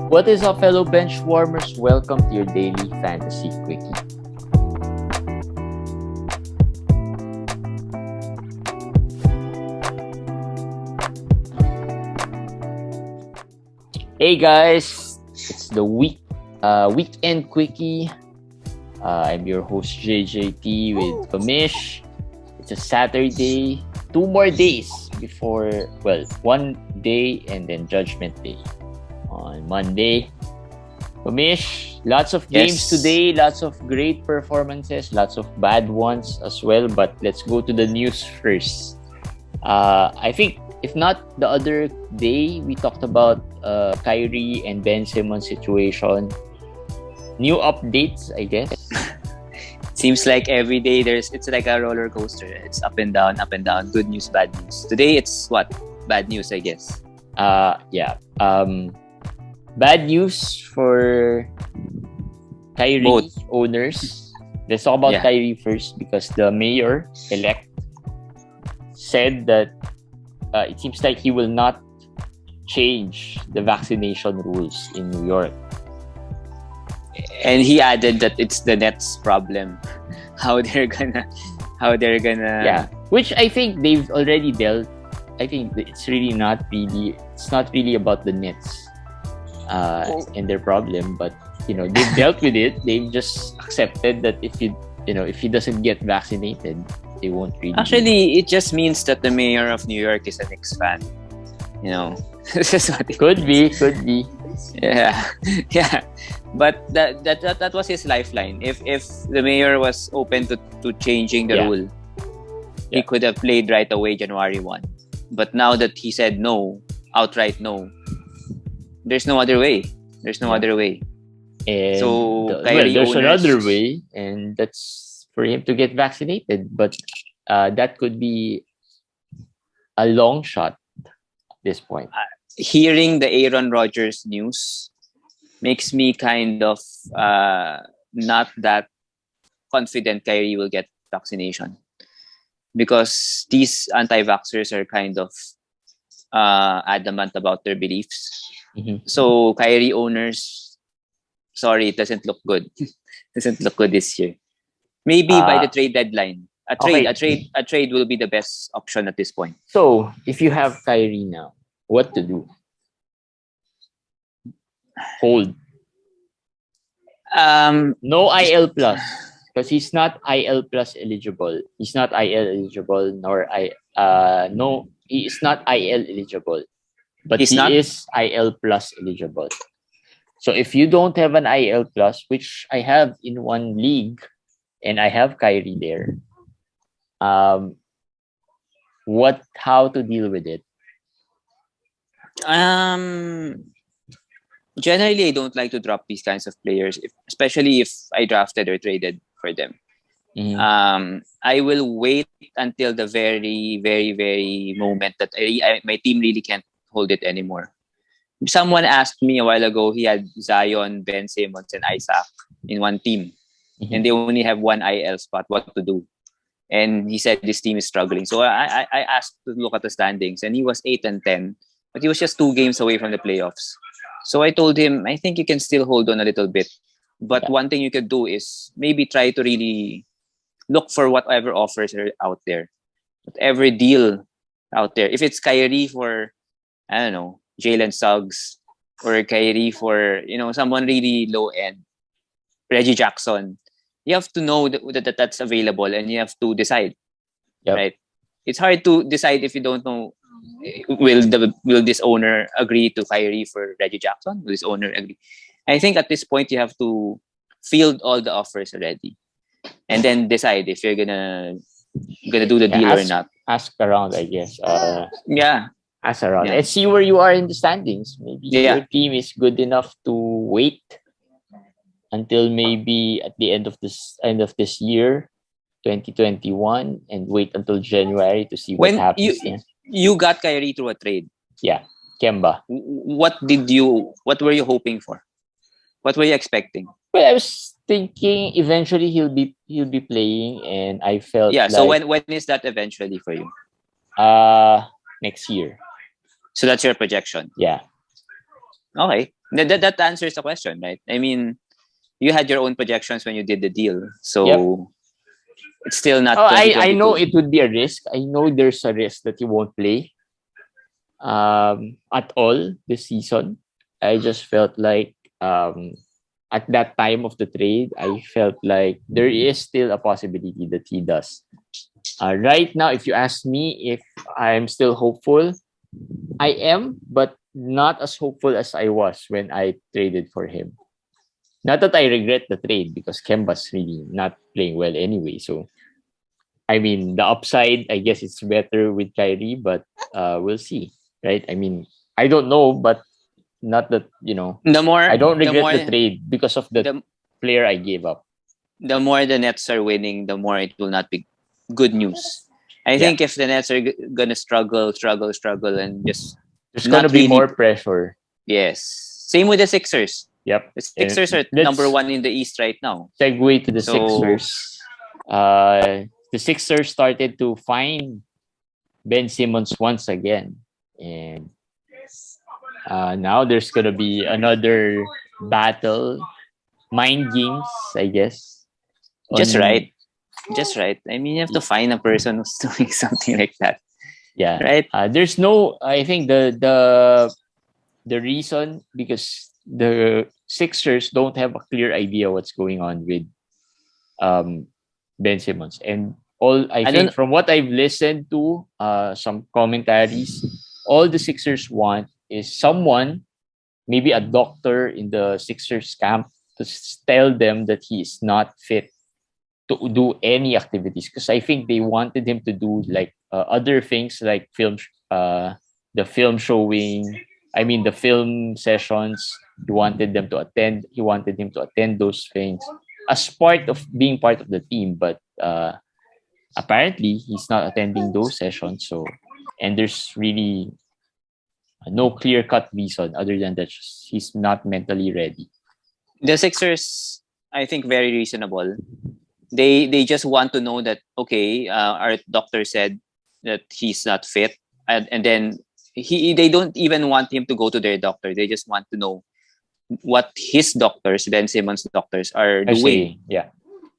What is up, fellow bench warmers? Welcome to your daily fantasy quickie. Hey guys, it's the weekend quickie. I'm your host JJT with Kamish. It's a Saturday. 2 more days before, one day and then Judgment Day on Monday. Kamish, lots of games today, lots of great performances, lots of bad ones as well. But let's go to the news first. I think if not the other day, we talked about Kyrie and Ben Simmons situation. New updates, I guess. Seems like every day it's like a roller coaster. It's up and down, good news, bad news. Today it's what? Bad news, I guess. Bad news for Kyrie owners. Let's talk about Kyrie first because the mayor-elect said that it seems like he will not change the vaccination rules in New York. And he added that it's the Nets' problem. How they're gonna which I think they've already dealt. I think it's not really about the Nets and their problem, but they've dealt with it. They've just accepted that if he doesn't get vaccinated, they won't really. Actually, it just means that the mayor of New York is a Knicks fan. This is what could be. Yeah. But that was his lifeline. If the mayor was open to changing the rule, he could have played right away January 1. But now that he said no, outright no, there's no other way. And so there's another way, and that's for him to get vaccinated. But that could be a long shot at this point. Hearing the Aaron Rodgers news makes me kind of not that confident Kyrie will get vaccination, because these anti-vaxxers are kind of adamant about their beliefs. Mm-hmm. So Kyrie owners, sorry, it doesn't look good. Doesn't look good this year. Maybe by the trade deadline, a trade will be the best option at this point. So if you have Kyrie now, what to do? Hold. No IL plus, because he's not IL plus eligible. He's not IL eligible, he is not IL eligible, but he is IL plus eligible. So if you don't have an IL plus, which I have in one league, and I have Kyrie there, how to deal with it? Generally, I don't like to drop these kinds of players, especially if I drafted or traded for them. Mm-hmm. I will wait until the very, very, very moment that my team really can't hold it anymore. Someone asked me a while ago, he had Zion, Ben Simmons, and Isaac in one team. Mm-hmm. And they only have one IL spot. What to do? And he said this team is struggling. So I asked to look at the standings, and he was 8-10, but he was just 2 games away from the playoffs. So I told him, I think you can still hold on a little bit. But one thing you could do is maybe try to really look for whatever offers are out there. Whatever deal out there. If it's Kyrie for, I don't know, Jalen Suggs, or Kyrie for, someone really low end, Reggie Jackson, you have to know that that's available, and you have to decide. Yep. Right? It's hard to decide if you don't know. Will this owner agree to Kyrie for Reggie Jackson? Will this owner agree? I think at this point you have to field all the offers already, and then decide if you're gonna do the deal or not. Ask around, I guess. Ask around and see where you are in the standings. Maybe your team is good enough to wait until maybe at the end of this year, 2021, and wait until January to see what happens. You got Kyrie through a trade. Yeah, Kemba. What were you hoping for? What were you expecting? Well, I was thinking eventually he'll be playing, and I felt So when is that eventually for you? Next year. So that's your projection. Yeah. Okay. That answers the question, right? I mean, you had your own projections when you did the deal. Yep. So it's still not Oh, I know 2022. it would be a risk. I know there's a risk that he won't play at all this season. I just felt like at that time of the trade, I felt like there is still a possibility that he does. Right now, if you ask me if I'm still hopeful, I am, but not as hopeful as I was when I traded for him. Not that I regret the trade because Kemba's really not playing well anyway. So, I mean, the upside, I guess it's better with Kyrie, but we'll see, right? I mean, I don't know, but not that, The more I don't the regret more the trade because of the the player I gave up. the more the Nets are winning, the more it will not be good news. I Yeah. think if the Nets are gonna struggle, and just There's going to not be really, more pressure. yes. Same with the Sixers. Yep. The And Sixers are number let's one in the East right now. segue to the So Sixers. The Sixers started to find Ben Simmons once again. And now there's going to be another battle, mind games, I guess. just On right, just right. I mean, you have to find a person who's doing something like that, Yeah. right? There's no. I think the reason because the Sixers don't have a clear idea what's going on with um Ben Simmons. And all I I think don't. from what I've listened to, some commentaries, all the Sixers want is someone, maybe a doctor in the Sixers camp, to tell them that he is not fit to do any activities. Because I think they wanted him to do like other things like the film showing. I mean, the film sessions. He wanted them to attend. He wanted him to attend those things as part of being part of the team, but apparently he's not attending those sessions. So, and there's really no clear cut reason other than that he's not mentally ready. The Sixers, I think, very reasonable. They just want to know that, okay, our doctor said that he's not fit, and then they don't even want him to go to their doctor. They just want to know what his doctors, Ben Simmons' doctors, are I doing. say, yeah.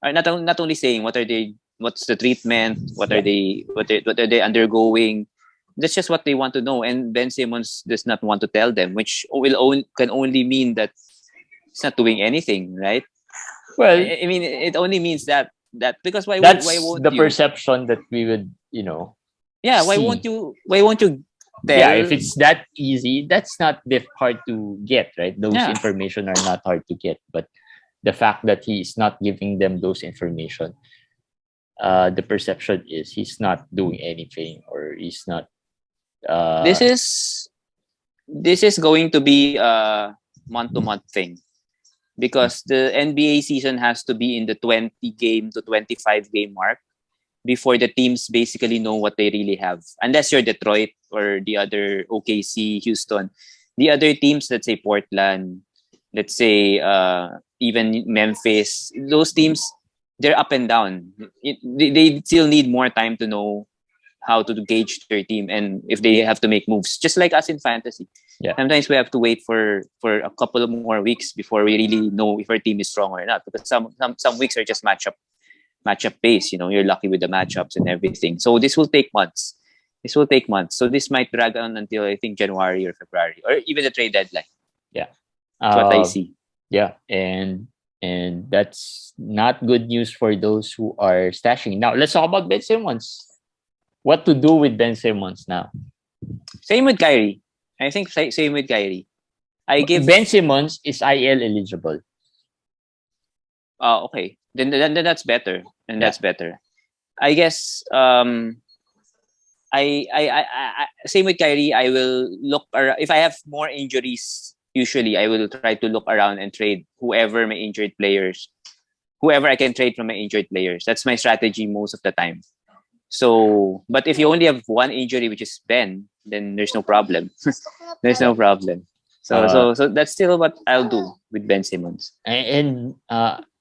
Are not only saying what's the treatment, what Yeah. what are they undergoing. That's just what they want to know, and Ben Simmons does not want to tell them, which can only mean that he's not doing anything, right? Well, I mean, it only means that because why that's won't the you? perception that we would, Yeah, see. why won't you Yeah, tell? if it's that easy, that's not hard to get, right? Those Yeah, information are not hard to get, but the fact that he is not giving them those information, the perception is he's not doing anything or he's not. this Uh, is this is going to be a month to month thing, because the NBA season has to be in the 20 game to 25 game mark before the teams basically know what they really have. Unless you're Detroit or the other OKC, Houston, the other teams, let's say Portland, let's say even Memphis, those teams, they're up and down. They still need more time to know how to gauge their team and if they have to make moves. Just like us in fantasy. yeah. Sometimes we have to wait for a couple of more weeks before we really know if our team is strong or not. Because some weeks are just matchup based. You're lucky with the matchups and everything. So this will take months. This will take months. So this might drag on until I think January or February or even the trade deadline. Yeah. That's what I see. Yeah, and that's not good news for those who are stashing. Now let's talk about Ben Simmons. What to do with Ben Simmons now? Same with Kyrie. I think same with Kyrie. I give Ben Simmons is IL eligible. okay. Then that's better. And Yeah. that's better. I guess I same with Kyrie. I will look if I have more injuries. Usually, I will try to look around and trade whoever my injured players, whoever I can trade from my injured players. That's my strategy most of the time. So, but if you only have one injury, which is Ben, then there's no problem. There's no problem. So that's still what I'll do with Ben Simmons. And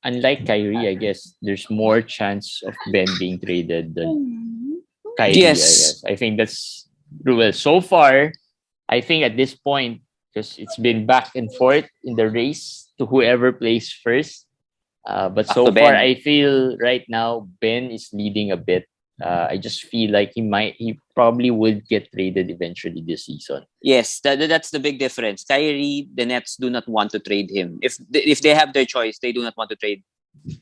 unlike Kyrie, I guess there's more chance of Ben being traded than Kyrie. Yes. I guess I think that's true. Well, so far, I think at this point, because it's been back and forth in the race to whoever plays first. But Back so to far, Ben. I feel right now Ben is leading a bit. I just feel like he probably would get traded eventually this season. Yes, that's the big difference. Kyrie, the Nets do not want to trade him. If they have their choice, they do not want to trade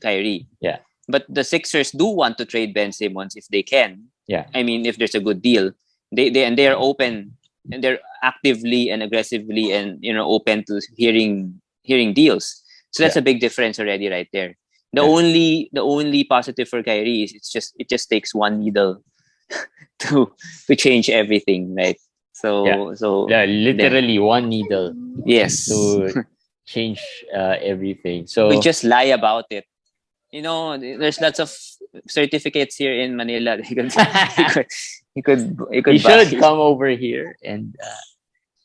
Kyrie. Yeah. But the Sixers do want to trade Ben Simmons if they can. Yeah. I mean, if there's a good deal, they are open and they're actively and aggressively and open to hearing deals. So that's a big difference already right there. The only positive for Kyrie is it just takes one needle to change everything, right? So literally one needle yes, to change everything. So we just lie about it. There's lots of certificates here in Manila. You should come over here and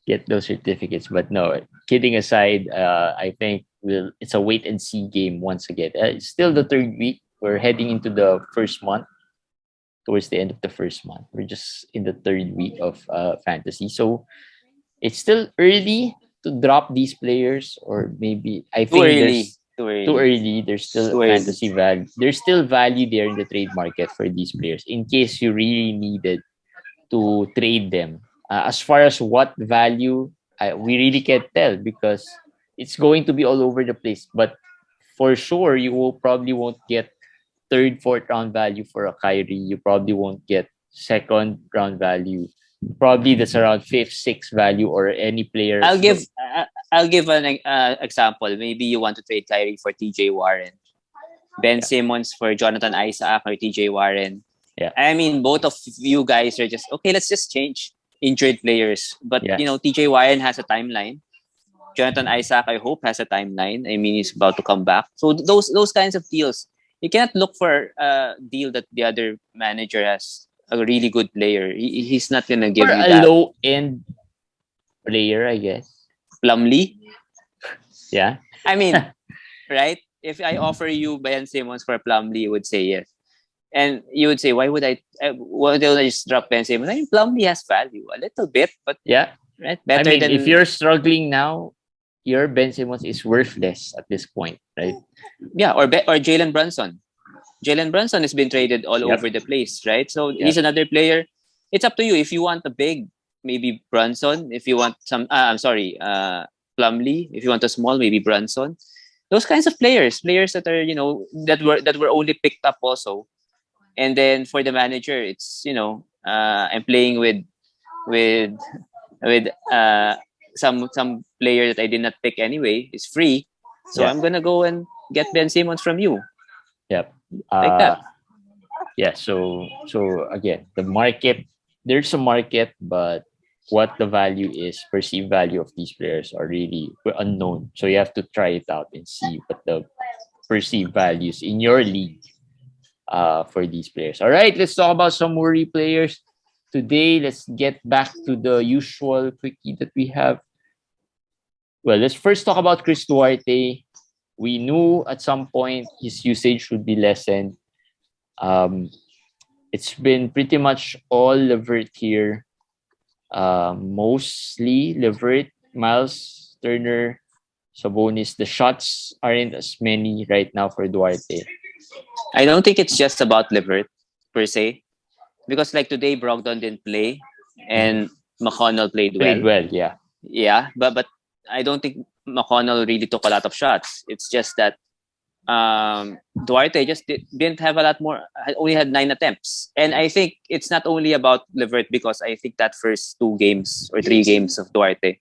get those certificates. But no, kidding aside, I think it's a wait and see game once again. It's still the third week. We're heading into the first month. Towards the end of the first month, we're just in the third week of fantasy. So it's still early to drop these players, or maybe I think there's too early. There's still fantasy value. There's still value there in the trade market for these players in case you really needed to trade them. As far as what value, we really can't tell because it's going to be all over the place. But for sure, probably won't get third, fourth round value for a Kyrie. You probably won't get second round value. Probably that's around fifth, sixth value or any player. I'll give an example. Maybe you want to trade Kyrie for TJ Warren, Ben Simmons for Jonathan Isaac or TJ Warren. Yeah. I mean, both of you guys are just okay. Let's just change injured players. But TJ Warren has a timeline. Jonathan Isaac, I hope, has a timeline. I mean, he's about to come back. So those kinds of deals, you cannot look for a deal that the other manager has a really good player. He's not gonna give you that. A low end player, I guess. Plumlee. Yeah. I mean, right? If I offer you Ben Simmons for Plumlee, you would say yes. And you would say, why don't I just drop Ben Simmons? I mean, Plumlee has value a little bit, but right, better than if you're struggling now, your Ben Simmons is worthless at this point, right? Yeah, or Jalen Brunson. Jalen Brunson has been traded all over the place, right? So he's another player. It's up to you. If you want a big, maybe Brunson. If you want Plumlee. If you want a small, maybe Brunson. Those kinds of players that are that were only picked up also. And then for the manager, it's I'm playing with some player that I did not pick anyway. It's free, so I'm gonna go and get Ben Simmons from you. Yep. Like that. Yeah. So again, the market. There's a market, but what the value is, perceived value of these players are really unknown. So you have to try it out and see what the perceived values in your league for these players. All right, let's talk about some worry players. Today, let's get back to the usual quickie that we have. Well, let's first talk about Chris Duarte. We knew at some point his usage would be lessened. It's been pretty much all Levert here. Mostly Levert, Miles Turner, Sabonis. The shots aren't as many right now for Duarte. I don't think it's just about Levert per se, because like today Brogdon didn't play and McConnell played well. Yeah, but I don't think McConnell really took a lot of shots. It's just that Duarte just didn't have a lot more. Only had 9 attempts, and I think it's not only about Levert, because I think that first 2 games or 3 games of Duarte,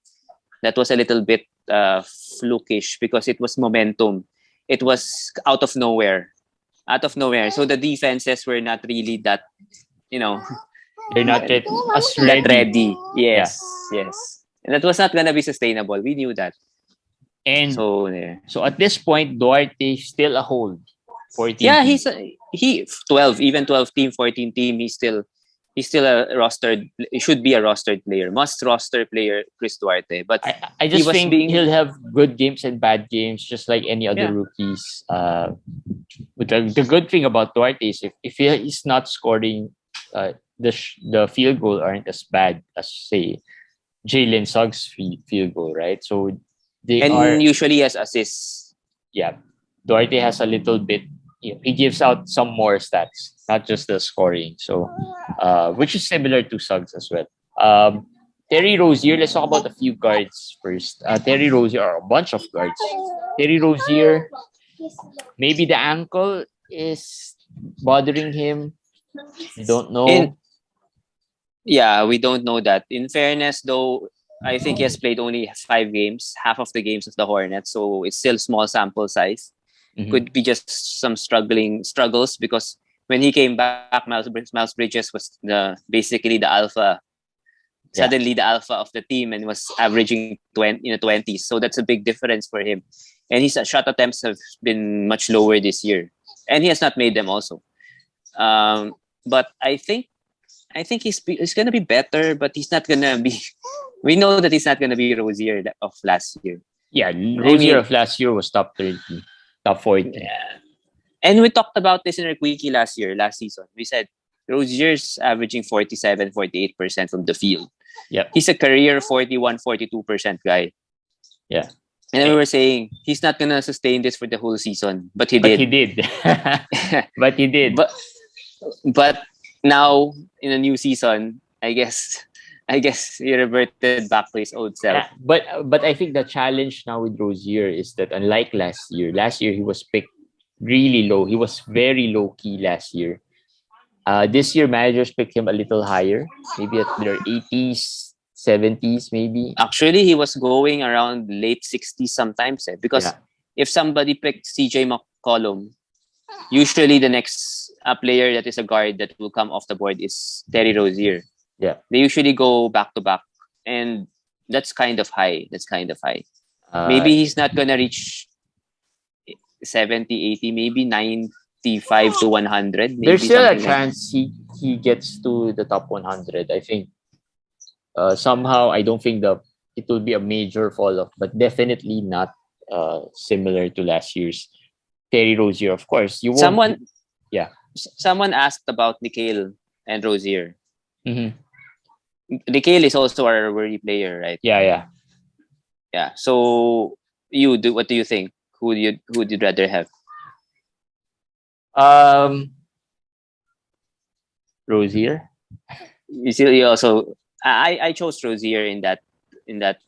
that was a little bit flukish because it was momentum. It was out of nowhere. So the defenses were not really that, they're not as ready. Yes. And that was not gonna be sustainable. We knew that. And so at this point, Duarte is still a hold. 14 yeah, he 12 team, 14 team. He's still a rostered. He should be a rostered player, must roster player, Chris Duarte. But I just think he'll have good games and bad games, just like any other rookies. But the good thing about Duarte is if he is not scoring, the field goal aren't as bad as say Jalen Suggs field goal, right? So they are, And usually has assists. yeah. Duarte has a little bit. He gives out some more stats, not just the scoring. So, which is similar to Suggs as well. Terry Rozier. Let's talk about a few guards first. Terry Rozier, or a bunch of guards. Terry Rozier. Maybe the ankle is bothering him. We don't In know. Yeah, we don't know that. In fairness, though, I think he has played only 5 games, half of the games of the Hornets, so it's still small sample size. Mhm. Could be just some struggles because when he came back, Miles Bridges was basically the alpha, Yeah. suddenly the alpha of the team, and was averaging 20s. So that's a big difference for him. And his shot attempts have been much lower this year, and he has not made them also. But I think he's gonna be better, but he's not gonna be. We know that he's not gonna be Rozier of last year. Yeah, I Rozier mean, of last year was top 30, top 40. yeah. And we talked about this in our quickie last season. We said Rozier's averaging 47-48% from the field. Yep. He's a career 41-42% guy. Yeah. And we were saying he's not gonna sustain this for the whole season, but he But he did. did. But he did. But now in a new season, I guess he reverted back to his old self. Yeah, but I think the challenge now with Rozier is that unlike last year he was picked really low. He was very low key last year. This year managers picked him a little higher, maybe at their 80s, 70s, maybe. Actually, he was going around late 60s sometimes, because Yeah. if somebody picked CJ McCollum, usually the next player that is a guard that will come off the board is Terry Rozier. Yeah. They usually go back to back, and that's kind of high. Maybe he's not gonna reach 70, 80, maybe 95 to 100. Maybe There's still a something like chance he gets to the top 100. I think somehow I don't think it will be a major fall off, but definitely not similar to last year's Terry Rozier. Of course, you won't. someone asked about Nikhil and Rozier. Mhm. Nikhil is also our worry player, right? Yeah. Yeah. So what do you think? Who would you rather have? Rozier. You also I chose Rozier in that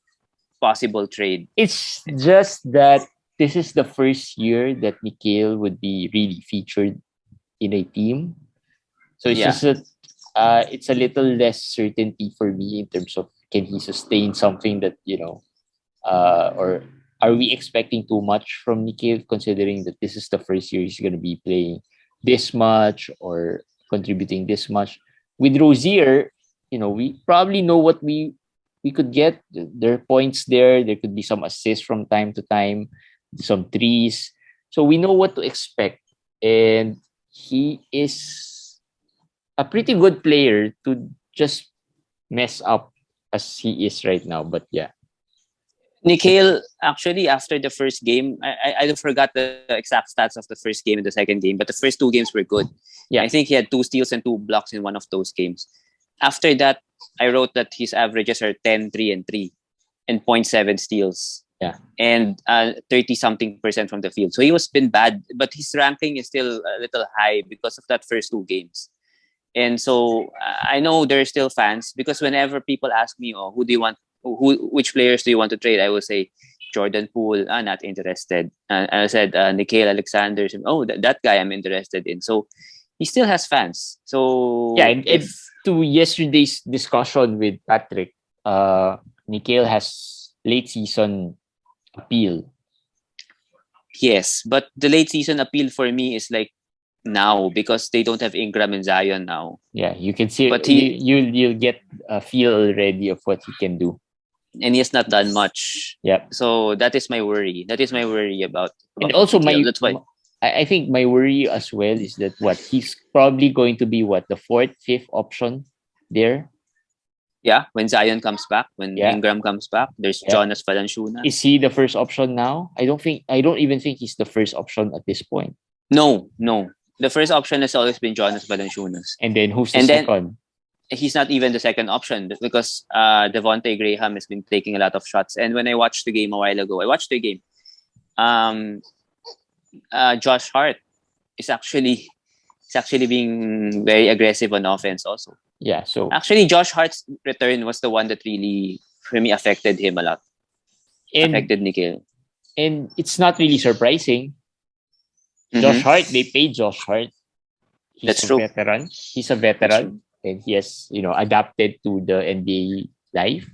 possible trade. It's just that this is the first year that Nikhil would be really featured in a team. So it's just that it's a little less certainty for me in terms of can he sustain something that, or are we expecting too much from Nikhil considering that this is the first year he's going to be playing this much or contributing this much. With Rozier, we probably know what we could get. There are points there. There could be some assists from time to time, some threes. So we know what to expect. And he is a pretty good player to just mess up as he is right now. But yeah. Nikhil, actually, after the first game, I forgot the exact stats of the first game and the second game, but the first 2 games were good. Yeah. I think he had 2 steals and 2 blocks in one of those games. After that, I wrote that his averages are 10, 3, and 3, and 0.7 steals. Yeah. And 30-something% from the field. So he was been bad, but his ranking is still a little high because of that first 2 games. And so I know there are still fans, because whenever people ask me, who do you want? Which players do you want to trade? I will say Jordan Poole, not interested. I said Nikhil Alexander. That guy I'm interested in. So he still has fans. So yeah, and to yesterday's discussion with Patrick, Nikhil has late season appeal. Yes, but the late season appeal for me is like now, because they don't have Ingram and Zion now. Yeah, you can see, but you'll get a feel already of what he can do. And he has not done much. Yep. So that is my worry. That is my worry about and also Nikhil. That's why I think my worry as well is that he's probably going to be the 4th, 5th option there. Yeah, when Zion comes back, when Ingram comes back, there's Jonas Valanciunas. Is he the first option now? I don't even think he's the first option at this point. No. The first option has always been Jonas Valanciunas. And then who's the second? he's not even the second option because Devontae Graham has been taking a lot of shots. And when I watched the game a while ago, I watched the game. Josh Hart is actually being very aggressive on offense also. Yeah. So actually, Josh Hart's return was the one that really, for me, affected him a lot. Affected Nikhil. And it's not really surprising. Josh Hart, they paid Josh Hart. That's true. Veteran. He's a veteran, and he has adapted to the NBA life.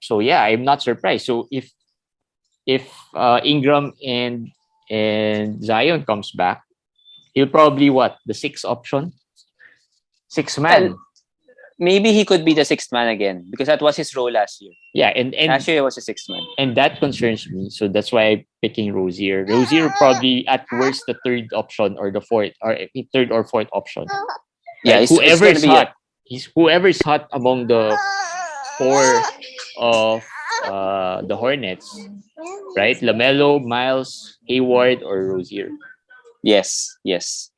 So yeah, I'm not surprised. So if Ingram and Zion comes back, he'll probably the sixth option, sixth man. Well, maybe he could be the sixth man again because that was his role last year. Yeah, and last year he was the sixth man, and that concerns me. So that's why I'm picking Rozier. Rozier probably at worst the third option or the fourth or third or fourth option. Yeah, like whoever is hot. Whoever is hot among the four of the Hornets, right? LaMelo, Miles, Hayward, or Rozier. Yes.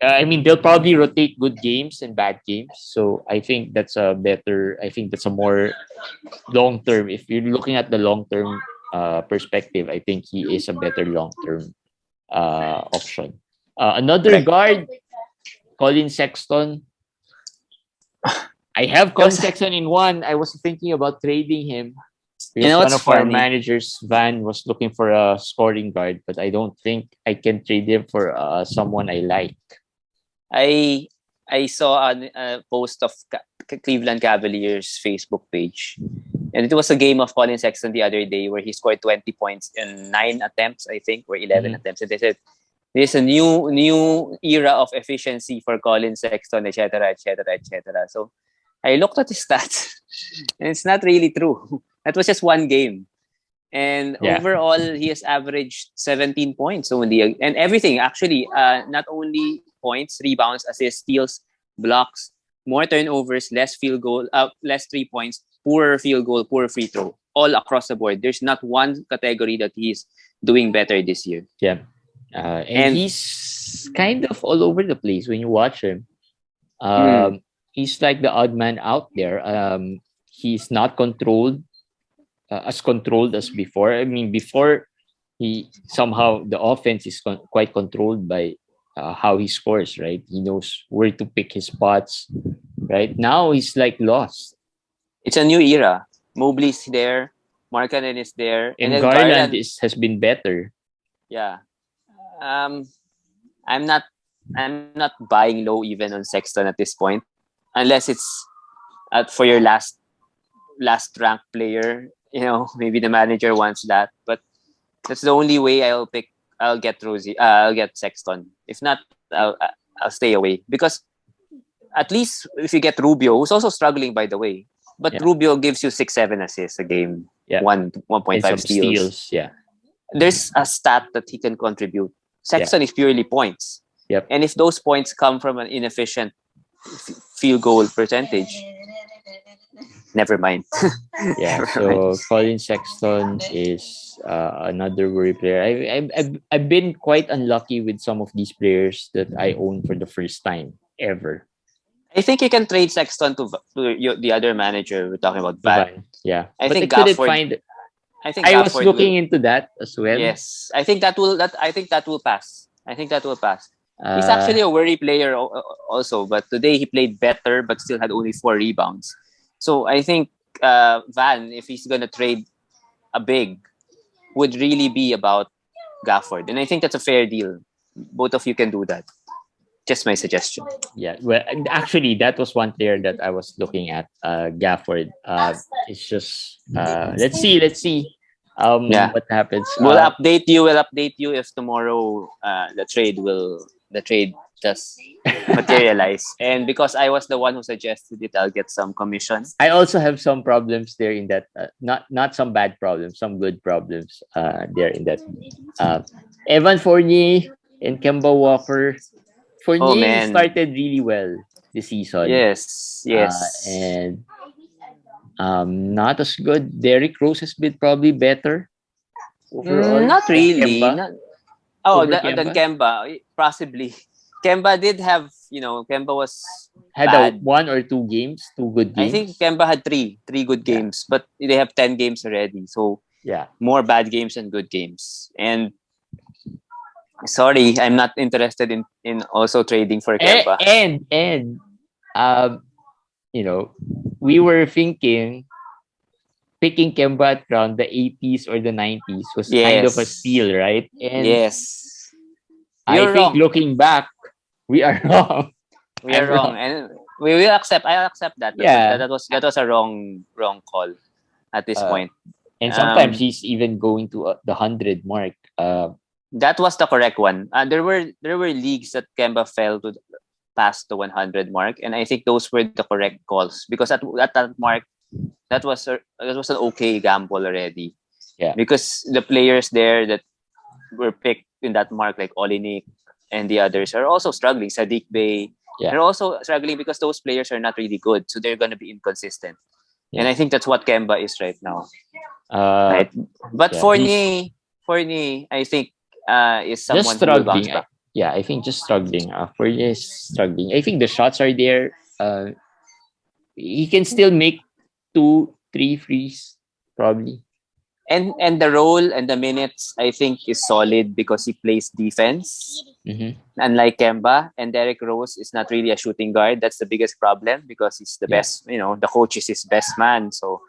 I mean, they'll probably rotate good games and bad games. So I think that's a more long term. If you're looking at the long term perspective, I think he is a better long term option. Another guard, Colin Sexton. I have Colin Sexton in one. I was thinking about trading him. Because one of our managers, Van, was looking for a scoring guard, but I don't think I can trade him for someone I like. I saw a post of Cleveland Cavaliers Facebook page, and it was a game of Colin Sexton the other day where he scored 20 points in 9 attempts, I think, or 11 attempts. And they said, there's a new era of efficiency for Colin Sexton, etc. So I looked at his stats, and it's not really true. That was just one game. And overall, he has averaged 17 points only. And everything, actually, not only points, rebounds, assists, steals, blocks, more turnovers, less field goal, less 3 points, poorer field goal, poorer free throw, all across the board. There's not one category that he's doing better this year. Yeah. And he's kind of all over the place when you watch him. He's like the odd man out there. He's not controlled. As controlled as before. I mean, before somehow the offense is quite controlled by how he scores, right? He knows where to pick his spots. Right now, he's like lost. It's a new era. Mobley's there, Markkanen is there, and Garland has been better. Yeah, I'm not buying low even on Sexton at this point, unless it's for your last ranked player. Maybe the manager wants that, but that's the only way I'll get Rosie. I'll get Sexton. If not, I'll stay away because at least if you get Rubio, who's also struggling by the way, but Rubio gives you 6-7 assists a game, 1.5 steals. Yeah, there's a stat that he can contribute. Sexton is purely points. Yep. And if those points come from an inefficient field goal percentage, never mind. Colin Sexton is another worry player. I've been quite unlucky with some of these players that I own for the first time ever. I think you can trade Sexton to the other manager we're talking about, Van. Yeah, I think Gafford. I was looking into that as well. Yes, I think that will pass. He's actually a worry player also, but today he played better, but still had only 4 rebounds. So I think Van, if he's gonna trade a big, would really be about Gafford, and I think that's a fair deal. Both of you can do that. Just my suggestion. Yeah, well, actually, that was one player that I was looking at. Gafford. It's just let's see. What happens. We'll update you. We'll update you if tomorrow the trade just materialize. And because I was the one who suggested it, I'll get some commission. I also have some problems there in that. Not some bad problems, some good problems. There in that. Evan Fournier and Kemba Walker. Fournier started really well this season. Yes. And not as good. Derrick Rose has been probably better overall. Not really. Kemba. Than Kemba, possibly. Kemba did have, Kemba was Had bad. one or two good I games. think Kemba had three good games, but they have 10 games already. So Yeah. more bad games than good games. And sorry, I'm not interested in also trading for Kemba. And we were thinking picking Kemba at around the 80s or the 90s was kind of a Yes. steal, right? And Yes. I You're think wrong. looking back, we are wrong. We are wrong. And we will accept. I'll accept that. Yeah. That was a wrong call at this point. And sometimes he's even going to the 100 mark. That was the correct one. There were leagues that Kemba fell to past the 100 mark, and I think those were the correct calls because at that mark, that was an okay gamble already. Yeah. Because the players there that were picked in that mark, like Olinik and the others, are also struggling. Sadiq Bey, they're also struggling because those players are not really good, so they're going to be inconsistent. Yeah. And I think that's what Kemba is right now. Right, but Fournier, I think is someone just who will bounce back. I think just struggling. Fournier is struggling. I think the shots are there. He can still make 2-3 frees probably. And the role and the minutes, I think, is solid because he plays defense. Mm-hmm. Unlike Kemba, and Derrick Rose is not really a shooting guard. That's the biggest problem because he's the best. The coach is his best man. So,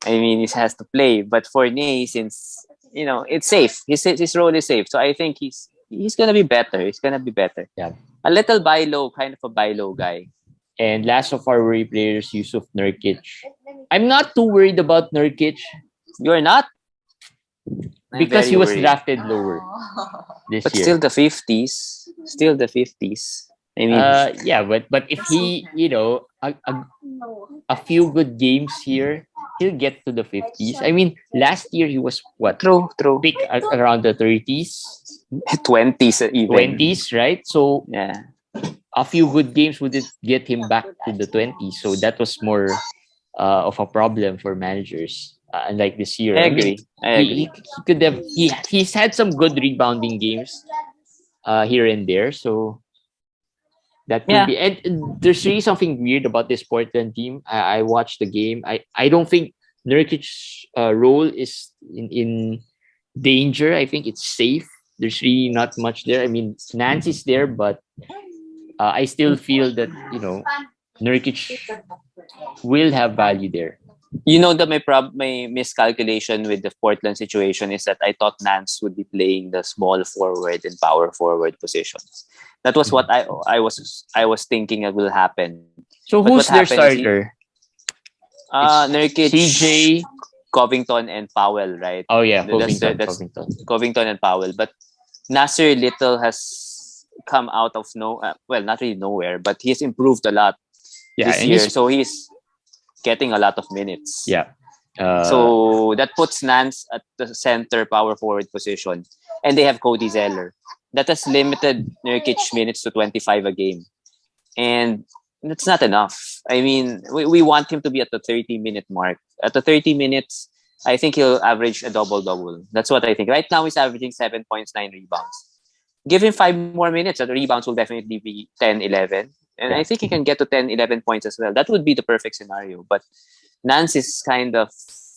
I mean, he has to play. But Fournier, since it's safe, his role is safe. So I think he's gonna be better. He's gonna be better. Yeah, a little buy low, kind of a buy low guy. And last of our worry players, Yusuf Nurkic. I'm not too worried about Nurkic. You're not? Because he was drafted lower this but year. Still the 50s. Still the 50s. I mean, but if he, a few good games here, he'll get to the 50s. I mean, last year he was what? True. Pick around the 30s, 20s even. 20s, right? So yeah, a few good games would get him back to the 20s. So that was more of a problem for managers. Unlike this year, I agree. He could have. He's had some good rebounding games, here and there. So that could be. And there's really something weird about this Portland team. I watched the game. I don't think Nurkic's role is in danger. I think it's safe. There's really not much there. I mean, Nance is there, but I still feel that Nurkic will have value there. That my miscalculation with the Portland situation is that I thought Nance would be playing the small forward and power forward positions. That was what I was thinking it will happen. So who's their starter? Nurkic, CJ, Covington, and Powell, right? Oh yeah, that's Covington and Powell. But Nasir Little has come out of not really nowhere, but he's improved a lot this year. So he's getting a lot of minutes. Yeah. So that puts Nance at the center power forward position. And they have Cody Zeller. That has limited Nurkic minutes to 25 a game. And that's not enough. I mean, we want him to be at the 30-minute mark. At the 30 minutes, I think he'll average a double-double. That's what I think. Right now, he's averaging 7 points, 9 rebounds. Give him 5 more minutes, the rebounds will definitely be 10, 11. And I think he can get to 10, 11 points as well. That would be the perfect scenario. But Nance is kind of,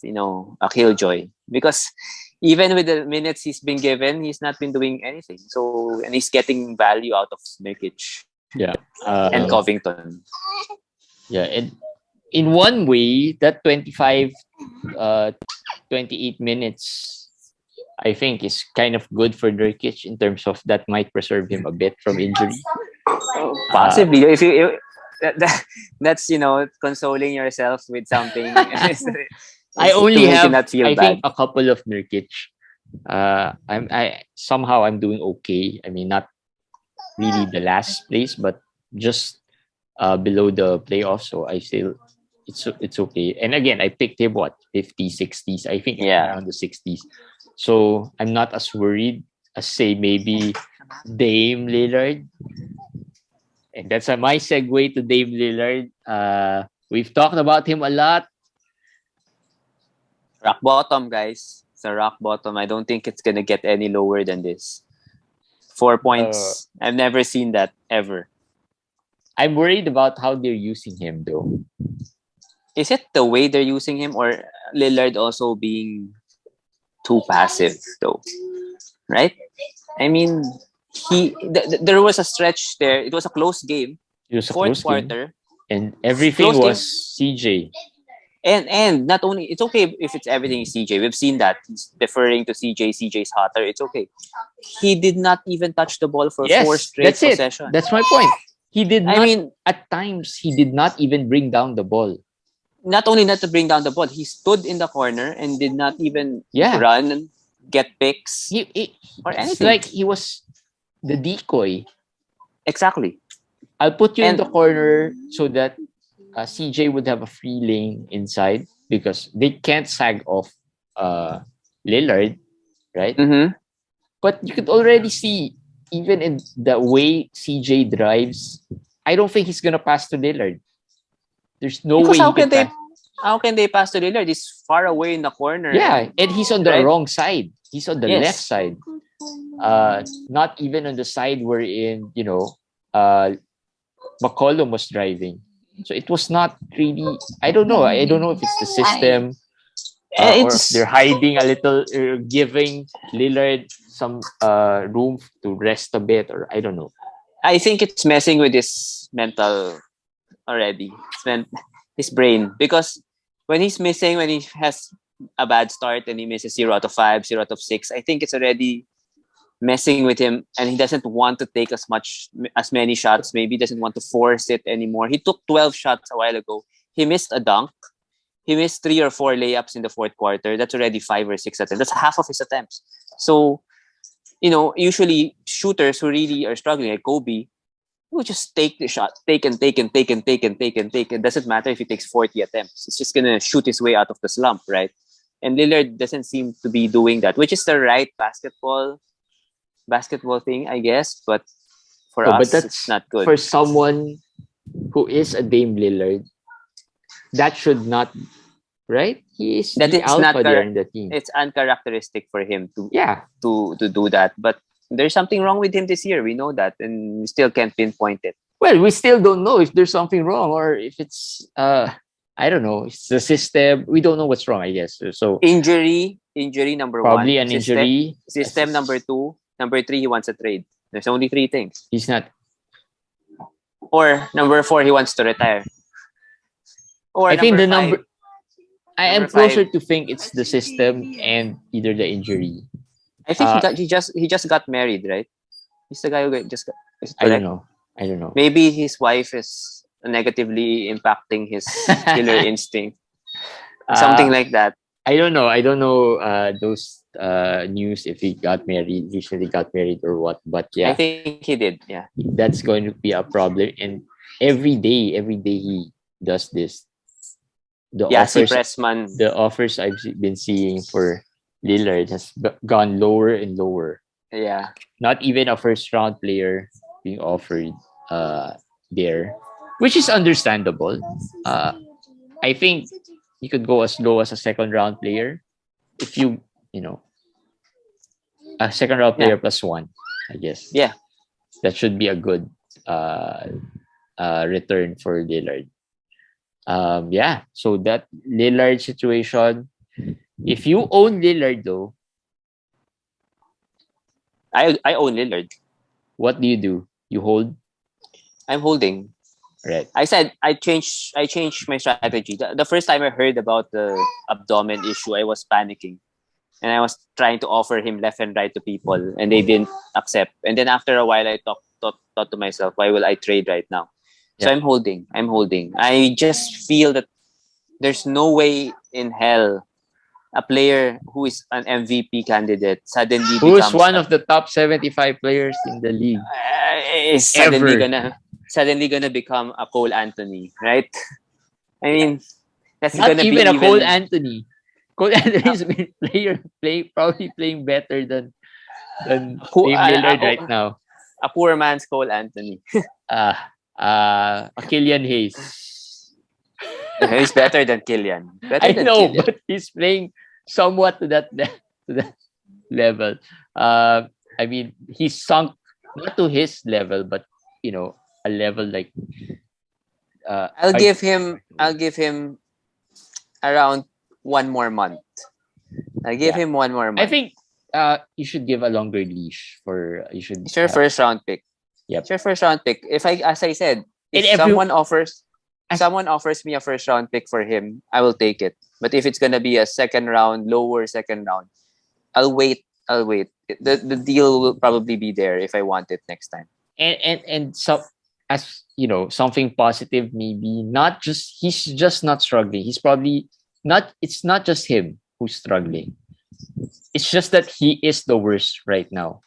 a killjoy. Because even with the minutes he's been given, he's not been doing anything. And he's getting value out of Nurkic. Yeah. And Covington. Yeah. And in one way, that 25, 28 minutes, I think is kind of good for Nurkic in terms of that might preserve him a bit from injury. Possibly, if you that's consoling yourself with something. I only have I bad. think a couple of Nurkic. I'm doing okay. I mean, not really the last place, but just below the playoffs. So I still it's okay. And again, I picked him 50s, 60s. I think around the 60s. So I'm not as worried as say maybe Dame Lillard. And that's my segue to Dame Lillard. We've talked about him a lot. Rock bottom, guys. It's a rock bottom. I don't think it's gonna get any lower than this. 4 points. I've never seen that ever. I'm worried about how they're using him, though. Is it the way they're using him, or Lillard also being too passive, though? Right? I mean, there was a stretch there. It was a close game. It was a Fourth close game, quarter. and everything Close was game. CJ. And not only, it's okay if it's everything is CJ. We've seen that. He's deferring to CJ. CJ's hotter. It's okay. He did not even touch the ball for 4 straight that's possessions. That's my point. He did not. I mean, at times he did not even bring down the ball. Not only not to bring down the ball, he stood in the corner and did not even run, get picks, or anything. It's like he was the decoy. Exactly. I'll put you in the corner so that CJ would have a free lane inside because they can't sag off Lillard, right? Mm-hmm. But you could already see, even in the way CJ drives, I don't think he's gonna pass to Lillard. There's no way. How can they pass to Lillard? He's far away in the corner. Yeah, and he's on the wrong side. He's on the left side. Not even on the side wherein McCollum was driving. So it was not really. I don't know. I don't know if it's the system or if they're hiding a little, giving Lillard some room to rest a bit, or I don't know. I think it's messing with his mental already. His brain, because when he's missing, when he has a bad start and he misses 0 out of 5, 0 out of 6, I think it's already messing with him, and he doesn't want to take as many shots. Maybe doesn't want to force it anymore. He took 12 shots a while ago. He missed a dunk. He missed 3 or 4 layups in the fourth quarter. That's already 5 or 6 attempts. That's half of his attempts. So, usually shooters who really are struggling, like Kobe, will just take the shot, take. It doesn't matter if he takes 40 attempts. It's just gonna shoot his way out of the slump, right? And Lillard doesn't seem to be doing that, which is the right basketball thing, I guess. But for us, but it's not good. For someone who is a Dame Lillard, that should not, right? He is the alpha there in the team. It's uncharacteristic for him to do that. But there's something wrong with him this year. We know that, and we still can't pinpoint it. Well, we still don't know if there's something wrong or if it's I don't know. It's the system. We don't know what's wrong, I guess. So injury number probably 1. Probably an injury. System number 2. Number 3, he wants a trade. There's only 3 things. He's not. Or number 4, he wants to retire. Or I think the number. I am closer 5. to think it's the system and either the injury. I think he just got married, right? He's the guy who just got. I don't know. Maybe his wife is negatively impacting his killer instinct. Something like that. I don't know. Those news if he got married, recently got married or what. But yeah, I think he did. Yeah, that's going to be a problem. And every day he does this. The offers I've been seeing for Lillard has gone lower and lower. Yeah. Not even a first round player being offered there, which is understandable. I think you could go as low as a second round player if you a second round player plus 1, I guess. Yeah. That should be a good return for Lillard. So that Lillard situation, if you own Lillard though, I own Lillard. What do? You hold? I'm holding. Right. I said I changed my strategy. The first time I heard about the abdomen issue, I was panicking. And I was trying to offer him left and right to people, and they didn't accept. And then after a while, I thought to myself, why will I trade right now? So I'm holding. I just feel that there's no way in hell a player who is an MVP candidate suddenly who's one of the top 75 players in the league is suddenly gonna become a Cole Anthony, right? I mean, that's not gonna even be a Cole Anthony. Cole Anthony's been probably playing better than Dame Lillard right now. A poor man's Cole Anthony. A Killian Hayes. He's better than Killian. But he's playing somewhat to that level. I mean, he sunk not to his level, but a level like I'll I give him. I'll give him around 1 more month. I'll give yeah. him 1 more month. I think you should give a longer leash for you should It's your have first round pick. yep. It's your first round pick. If I, as I said, if And every as someone offers me a first round pick for him, I will take it. But if it's gonna be a second round, lower second round, I'll wait. I'll wait. The deal will probably be there if I want it next time. and so as something positive maybe not just he's just not struggling. He's probably not it's not just him who's struggling. It's just that he is the worst right now.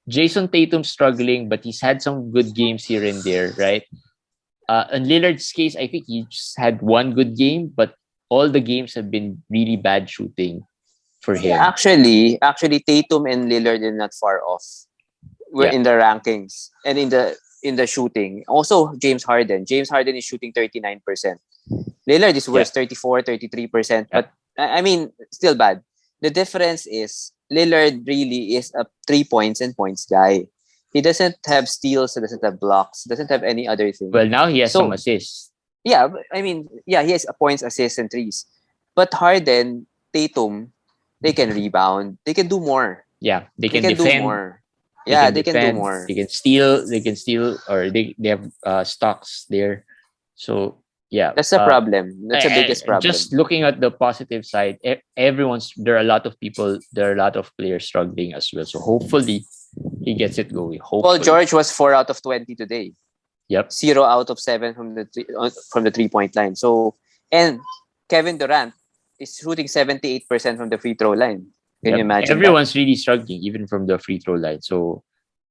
Jason Tatum's struggling, but he's had some good games here and there, right? In Lillard's case, I think he just had one good game, but all the games have been really bad shooting for him. Actually, Tatum and Lillard are not far off. We're Yeah. in the rankings and in the shooting. Also, James Harden. James Harden is shooting 39%. Lillard is worse, 34, 33%. Yeah. But I mean, still bad. The difference is Lillard really is a 3 points and points guy. He doesn't have steals, he doesn't have blocks, doesn't have any other thing. Well, now he has some assists. Yeah, I mean, yeah, he has a points, assists, and threes. But Harden, Tatum, they can rebound. They can do more. Yeah, they can do defend. more. Yeah, they can do defend, more. They can steal, or they have stocks there. So yeah, That's a problem. That's the biggest problem. Just looking at the positive side, there are a lot of people, there are a lot of players struggling as well. So hopefully he gets it going. Hopefully. Paul George was 4 out of 20 today. Yep. 0 out of 7 from the 3-point line. So, and Kevin Durant is shooting 78% from the free throw line. Can you imagine? Everyone's really struggling, even from the free throw line. So,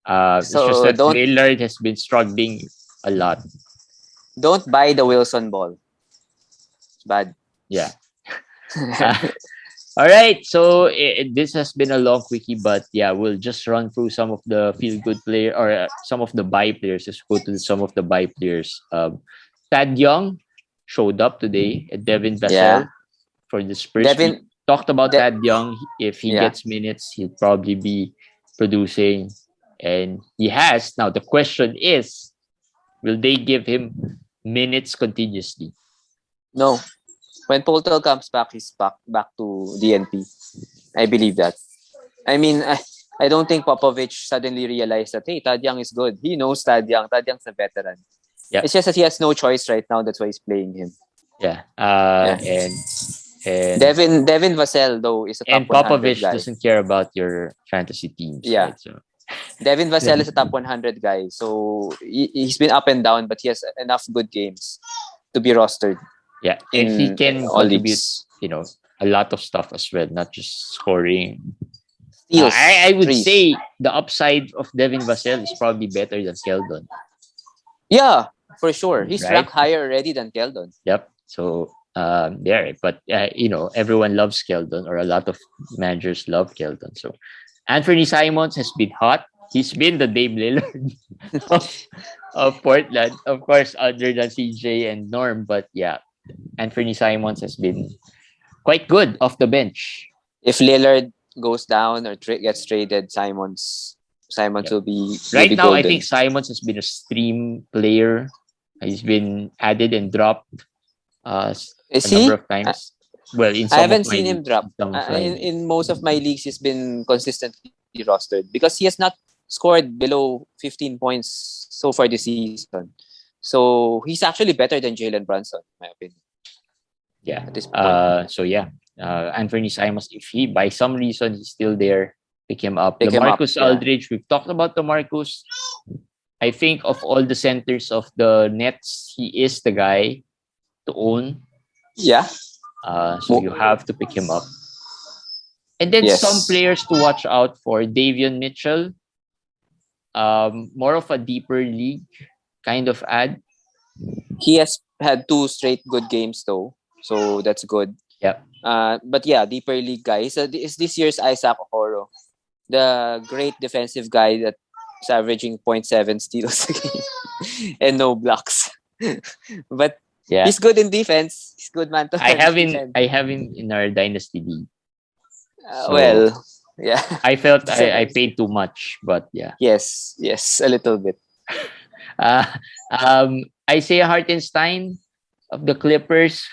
it's just that Lillard has been struggling a lot. Don't buy the Wilson ball. It's bad. Yeah. All right. So this has been a long quickie, but yeah, we'll just run through some of the feel good player or some of the buy players. Let's go to some of the buy players. Thad Young showed up today at Devin Vassell for the Spurs. We talked about Thad Young. If he gets minutes, he'll probably be producing, and he has. Now the question is, will they give him minutes continuously? No. When Poltel comes back, he's back to DNP. I believe that. I mean, I don't think Popovich suddenly realized that, hey, Thad Young is good. He knows Thad Young. Thad Young's a veteran. Yeah. It's just that he has no choice right now. That's why he's playing him. Yeah. And Devin Vassell, though, is a top 100 Popovich guy. doesn't care about your fantasy teams. Yeah. Right? So. Devin Vassell is a top 100 guy. So he's been up and down, but he has enough good games to be rostered. Yeah, and he can contribute, a lot of stuff as well, not just scoring. Steals, I would say the upside of Devin Vassell is probably better than Keldon. Yeah, for sure. He's ranked higher already than Keldon. Yep. So there, but everyone loves Keldon, or a lot of managers love Keldon. So Anthony Simons has been hot. He's been the Dame Lillard of Portland, of course, other than CJ and Norm. But yeah, Anthony Simons has been quite good off the bench. If Lillard goes down or gets traded, Simons will be right now. golden. I think Simons has been a stream player. He's been added and dropped number of times. Well, in some I haven't seen him drop. In most of my leagues, he's been consistently rostered because he has not scored below 15 points so far this season. So he's actually better than Jalen Brunson, in my opinion. Yeah. At this point. Anthony Simons, if he by some reason he's still there, pick him up. LaMarcus Aldridge, we've talked about LaMarcus. I think of all the centers of the Nets, he is the guy to own. Yeah. So you have to pick him up. And then some players to watch out for. Davion Mitchell. More of a deeper league kind of ad. He has had 2 straight good games though. So that's good. Yeah. But yeah, deeper league guy. So is this year's Isaac Okoro. The great defensive guy that's averaging 0.7 steals a game and no blocks. But he's good in defense. He's good man to I have him in our dynasty league. Well, Yeah. I felt I paid too much, but yeah. Yes, a little bit. Uh, Isaiah Hartenstein of the Clippers.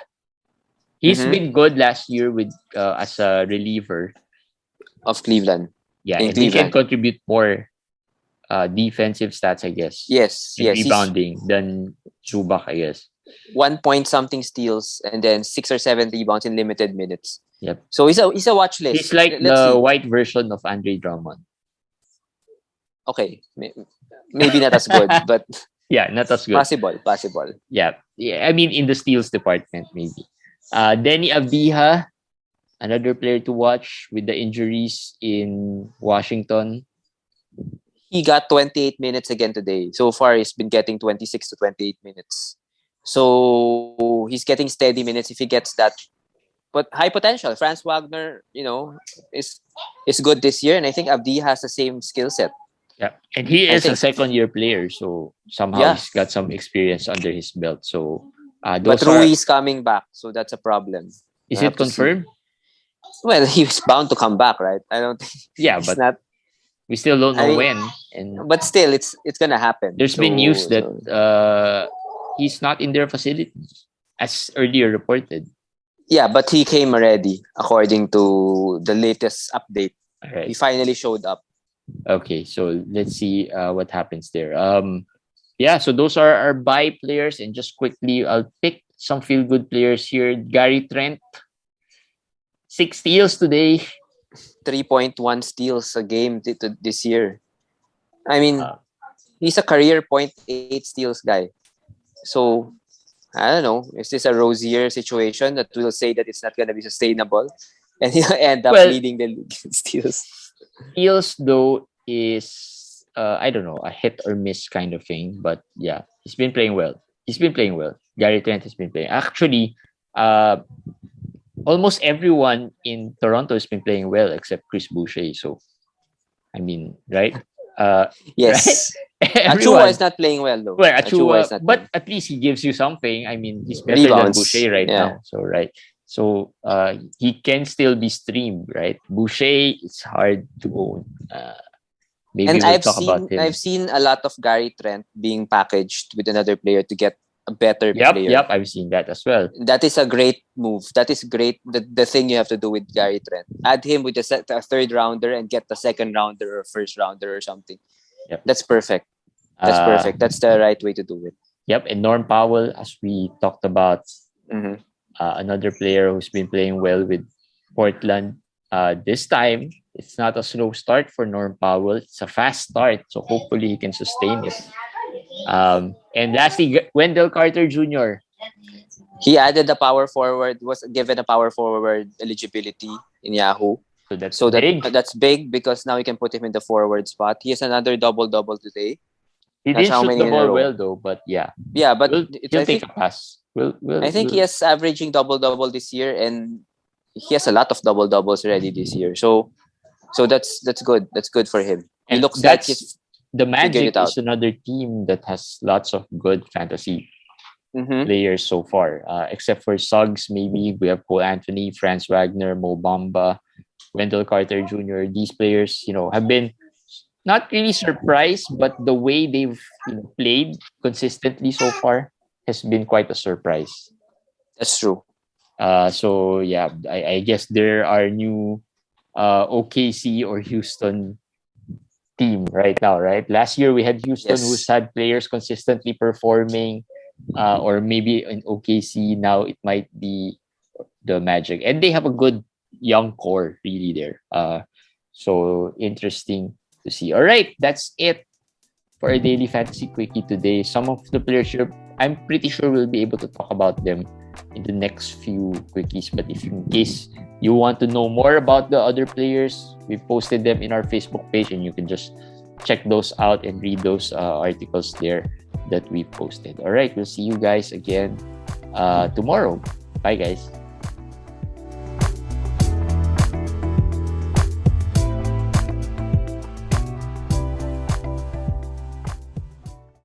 He's Mm-hmm. been good last year with as a reliever. Of Cleveland. Yeah, In and he can Cleveland. contribute more defensive stats, I guess. Yes. And He's rebounding than Zubac, I guess. 1 point something steals and then 6 or 7 rebounds in limited minutes. Yep. So he's a watch list. He's like Let's the see. white version of Andre Drummond. Okay. Maybe not as good, but Yeah, not as good. possible. Yeah. I mean, in the steals department, maybe. Denny Avdija, another player to watch with the injuries in Washington. He got 28 minutes again today. So far, he's been getting 26 to 28 minutes. So he's getting steady minutes if he gets that. But high potential. Franz Wagner, is good this year. And I think Avdija has the same skill set. Yeah, and he is a second-year player, so somehow he's got some experience under his belt. So, but Rui is coming back, so that's a problem. Is it confirmed? Well, he was bound to come back, right? I don't think. Yeah, but not. We still don't know when. But still, it's gonna happen. There's been news that he's not in their facility, as earlier reported. Yeah, but he came already, according to the latest update. Right. He finally showed up. Okay, so let's see what happens there. Yeah, so those are our buy players, and just quickly, I'll pick some feel good players here. Gary Trent, 6 steals today. 3.1 steals a game this year. I mean, he's a career 0.8 steals guy. So, I don't know. Is this a rosier situation that will say that it's not going to be sustainable? And he'll end up leading the league in steals. Steals, though, is, I don't know, a hit or miss kind of thing. But yeah, he's been playing well. Gary Trent has been playing. Actually, almost everyone in Toronto has been playing well except Chris Boucher. So, I mean, right? Yes. Right? Achua is not playing well, though. Well, Achua, but at least he gives you something. I mean, he's better than Boucher right now. So, right. So, he can still be streamed, right? Boucher, it's hard to own. Maybe we'll talk about him. I've seen a lot of Gary Trent being packaged with another player to get a better player. Yep, I've seen that as well. That is a great move. That is great. The thing you have to do with Gary Trent. Add him with a third rounder and get the second rounder or first rounder or something. Yep. That's perfect. That's the right way to do it. Yep, and Norm Powell, as we talked about, another player who's been playing well with Portland. This time, it's not a slow start for Norm Powell. It's a fast start, so hopefully he can sustain it. And lastly, Wendell Carter Jr. He added a power forward, was given a power forward eligibility in Yahoo. So big. That's big because now you can put him in the forward spot. He has another double-double today. He didn't shoot the ball well, though, but yeah. Yeah, but he'll take a pass. I think he is averaging double-double this year, and he has a lot of double-doubles already this year. So that's good. That's good for him. He looks like he's the Magic is another team that has lots of good fantasy players so far. Except for Suggs, maybe we have Cole Anthony, Franz Wagner, Mo Bamba, Wendell Carter Jr. These players, have been not really surprised, but the way they've played consistently so far has been quite a surprise. That's true. So yeah, I guess there are new OKC or Houston team right now, right? Last year we had Houston who's had players consistently performing, or maybe in OKC now it might be the Magic, and they have a good young core really there. So interesting to see. All right, that's it for our daily fantasy quickie today. Some of the players here, I'm pretty sure we'll be able to talk about them in the next few quickies. But if in case you want to know more about the other players, we posted them in our Facebook page, and you can just check those out and read those articles there that we posted. All right, we'll see you guys again tomorrow. Bye, guys.